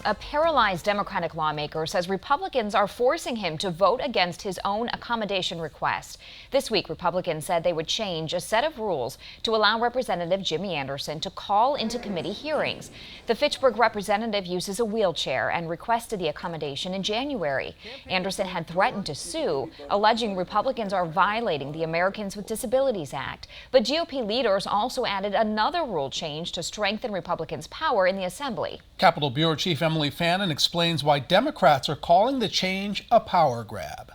A paralyzed Democratic lawmaker says Republicans are forcing him to vote against his own accommodation request. This week, Republicans said they would change a set of rules to allow Representative Jimmy Anderson to call into committee hearings. The Fitchburg representative uses a wheelchair and requested the accommodation in January. Anderson had threatened to sue, alleging Republicans are violating the Americans with Disabilities Act. But GOP leaders also added another rule change to strengthen Republicans' power in the Assembly. Capitol Bureau Chief Emily Fannin explains why Democrats are calling the change a power grab.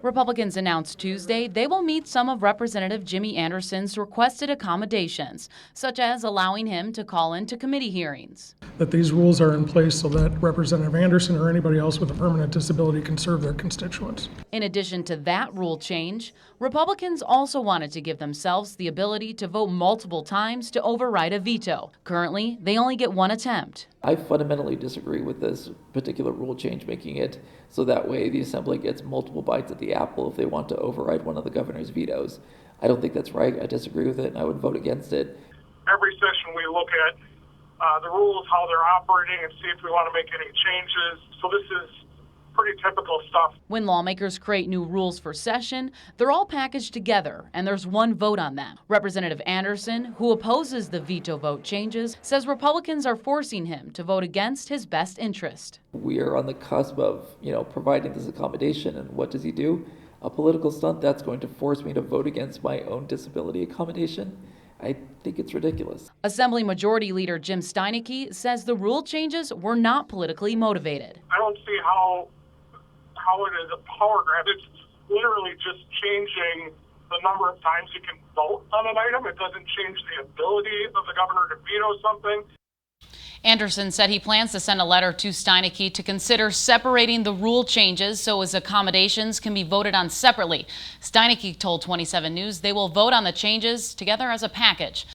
Republicans announced Tuesday they will meet some of Representative Jimmy Anderson's requested accommodations, such as allowing him to call into committee hearings. That these rules are in place so that Representative Anderson or anybody else with a permanent disability can serve their constituents. In addition to that rule change, Republicans also wanted to give themselves the ability to vote multiple times to override a veto. Currently, they only get one attempt. I fundamentally disagree with this particular rule change, making it so that way the Assembly gets multiple bites at the apple if they want to override one of the governor's vetoes. I don't think that's right. I disagree with it, and I would vote against it. Every session we look at the rules, how they're operating, and see if we want to make any changes. So this is pretty typical stuff. When lawmakers create new rules for session, they're all packaged together, and there's one vote on them. Representative Anderson, who opposes the veto vote changes, says Republicans are forcing him to vote against his best interest. We are on the cusp of, providing this accommodation, and what does he do? A political stunt that's going to force me to vote against my own disability accommodation? I think it's ridiculous. Assembly Majority Leader Jim Steineke says the rule changes were not politically motivated. I don't see how it is a power grab. It's literally just changing the number of times you can vote on an item. It doesn't change the ability of the governor to veto something. Anderson said he plans to send a letter to Steineke to consider separating the rule changes so his accommodations can be voted on separately. Steineke told 27 News they will vote on the changes together as a package.